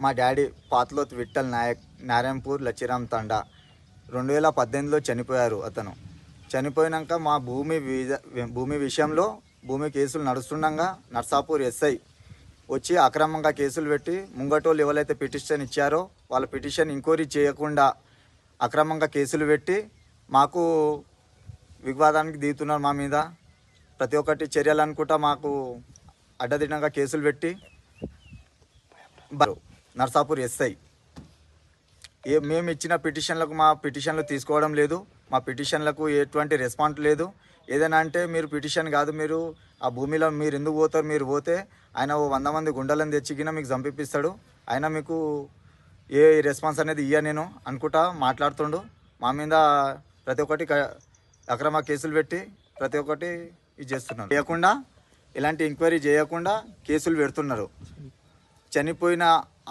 మా డాడీ పాతలోత్ విఠల్ నాయక్, నారాయణపూర్ లచ్చిరామ్ తండా 2018లో చనిపోయారు. అతను చనిపోయినాక మా భూమి విషయంలో భూమి కేసులు నడుస్తుండగా నర్సాపూర్ ఎస్ఐ వచ్చి అక్రమంగా కేసులు పెట్టి ముంగటోళ్ళు ఎవరైతే పిటిషన్ ఇచ్చారో వాళ్ళ పిటిషన్ ఎంక్వైరీ చేయకుండా అక్రమంగా కేసులు పెట్టి మాకు వివాదానికి దిగుతున్నారు. మా మీద ప్రతి ఒక్కటి చర్యలు అనుకుంటా మాకు అడ్డదిడ్డంగా కేసులు పెట్టి నర్సాపూర్ ఎస్ఐ మేము ఇచ్చిన పిటిషన్లకు మా పిటిషన్లు తీసుకోవడం లేదు. మా పిటిషన్లకు ఎటువంటి రెస్పాన్స్ లేదు. ఏదైనా అంటే మీరు పిటిషన్ కాదు, మీరు ఆ భూమిలో మీరు ఎందుకు పోతారు, మీరు పోతే ఆయన 100 మంది గుండెలను తెచ్చిగిన మీకు చంపిస్తాడు, ఆయన మీకు ఏ రెస్పాన్స్ అనేది ఇయ్య నేను అనుకుంటా మాట్లాడుతుండు. మా మీద ప్రతి ఒక్కటి అక్రమ కేసులు పెట్టి ప్రతి ఒక్కటి ఇది చేస్తున్నారు. చేయకుండా ఇలాంటి ఎంక్వైరీ చేయకుండా కేసులు పెడుతున్నారు. చనిపోయిన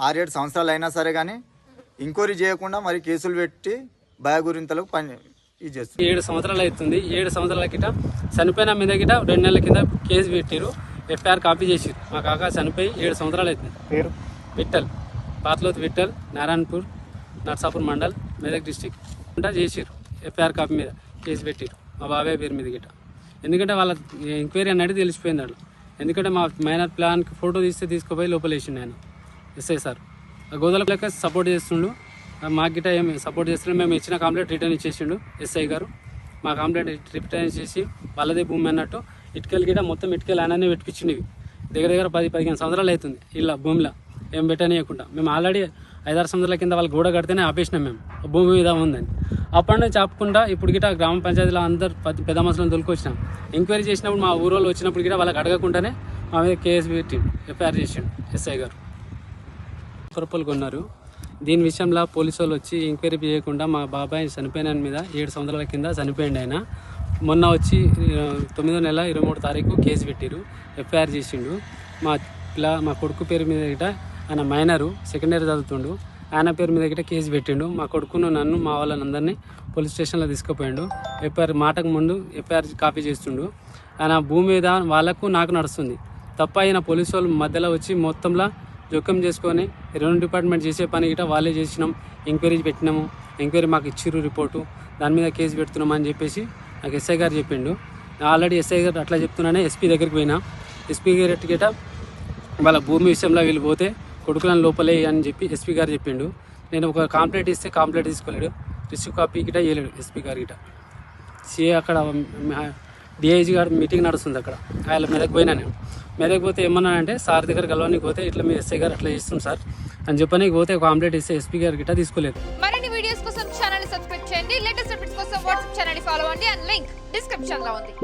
6-7 సంవత్సరాలు అయినా సరే కానీ ఎంక్వైరీ చేయకుండా మరి కేసులు పెట్టి భయగురింతలకు పని ఇది చేస్తుంది. 7 సంవత్సరాలు అవుతుంది. 7 సంవత్సరాల కిట చనిపోయిన మీద గిట 2 నెలల కింద కేసు పెట్టారు, ఎఫ్ఐఆర్ కాపీ చేసారు. మా కాకా చనిపోయి 7 సంవత్సరాలు అవుతుంది. పేరు విఠల్, పాతలోత్ విఠల్, నారాయణపూర్, నర్సాపూర్ మండల్, మెదక్ డిస్టిక్ అంతా చేసారు. ఎఫ్ఐఆర్ కాపీ మీద కేసు పెట్టారు మా బాబాయ్ పేరు మీద గిట. ఎందుకంటే వాళ్ళ ఎంక్వైరీ అనేది తెలిసిపోయింది వాళ్ళు. ఎందుకంటే మా మైనర్ ప్లాన్కి ఫోటో తీసుకుపోయి లోపల వేసిండు ఆయన ఎస్ఐ సార్. గోదాల లెక్క సపోర్ట్ చేస్తుండు, మాకు గిట్ట ఏమి సపోర్ట్ చేస్తుండే. మేము ఇచ్చిన కంప్లైంట్ రిటర్న్ ఇచ్చేసిండు ఎస్ఐ గారు. మా కంప్లైంట్ రిటర్న్ ఇచ్చేసి వాళ్ళదే భూమి అన్నట్టు ఇటుకలు గిట్ట మొత్తం ఇటుకలు ఆయననే పెట్టించిండు. దగ్గర 10-15 సంవత్సరాలు అవుతుంది ఇలా భూమిలో ఏం పెట్టనీయకుండా. మేము ఆల్రెడీ 5-6 సంవత్సరాల కింద వాళ్ళు గోడ కడితేనే ఆపేసినాం మేము, భూమి మీద ఉందని. అప్పటి నుంచి ఆపకుండా ఇప్పుడు గిట్ట గ్రామ పంచాయతీలో అందరు పెద్ద మనుషులను తొలుకొచ్చినాం. ఎంక్వైరీ చేసినప్పుడు మా ఊరోళ్ళు వచ్చినప్పుడు గిట్ట వాళ్ళకి అడగకుండానే మా మీద కేసు పెట్టి ఎఫ్ఐఆర్ చేసిండు ఎస్ఐ గారు. కొరపలు కొన్నారు. దీని విషయంలో పోలీసు వాళ్ళు వచ్చి ఎంక్వైరీ చేయకుండా మా బాబాయ్ చనిపోయిన మీద 7 సంవత్సరాల కింద చనిపోయింది ఆయన. మొన్న వచ్చి 9వ నెల 23వ తారీఖు కేసు పెట్టిరు, ఎఫ్ఐఆర్ చేసిండు. మా కొడుకు పేరు మీద గిట్ట, ఆయన మైనరు, సెకండ్ ఇయర్ చదువుతుండు, ఆయన పేరు మీద గిట్ట కేసు పెట్టిండు. మా కొడుకును నన్ను మా వాళ్ళని అందరినీ పోలీస్ స్టేషన్లో తీసుకుపోయిండు. ఎఫ్ఐఆర్ మాటకు ముందు ఎఫ్ఐఆర్ కాపీ చేస్తుండు. ఆయన భూమి మీద వాళ్ళకు నాకు నడుస్తుంది తప్ప ఆయన పోలీసు వాళ్ళు మధ్యలో వచ్చి మొత్తంలో జోక్యం చేసుకొని రెవెన్యూ డిపార్ట్మెంట్ చేసే పని గిట్ట వాళ్ళే చేసినాం. ఎంక్వైరీ పెట్టినాము, ఎంక్వైరీ మాకు ఇచ్చిర్రు రిపోర్టు, దాని మీద కేసు పెడుతున్నాం అని చెప్పేసి నాకు ఎస్ఐ గారు చెప్పిండు. ఆల్రెడీ ఎస్ఐ గారు అట్లా చెప్తున్నానే ఎస్పీ దగ్గరికి పోయినా. ఎస్పీ గారు గిట్ట వాళ్ళ భూమి విషయంలో వీళ్ళు పోతే కొడుకులను లోపలే అని చెప్పి ఎస్పీ గారు చెప్పిండు. నేను ఒక కంప్లైంట్ ఇస్తే కంప్లైంట్ తీసుకోలేడు, రిసీవ్ కాపీ గిట్ట ఇవ్వలేడు ఎస్పీ గారు గిట్ట. సిఏ అక్కడ డిఐజీ గారు మీటింగ్ నడుస్తుంది అక్కడ, ఆయన మెదక్ పోయినా. నేను మెదక్ పోతే ఏమన్నానంటే సార్ దగ్గర కలవడానికి పోతే ఇట్లా మీ ఎస్ఐ గారు అట్లా చేస్తుంది సార్ అని చెప్పడానికి పోతే కంప్లైంట్ ఇస్తే ఎస్పీ గారు గిట్ట తీసుకోలేదు. మరిన్ని వీడియోస్ కోసం ఛానల్ సబ్స్క్రైబ్ చేయండి. లేటెస్ట్ అప్డేట్స్ కోసం వాట్సాప్ ఛానల్ ఫాలో అవ్వండి. అండ్ లింక్ డిస్క్రిప్షన్ లో ఉంది.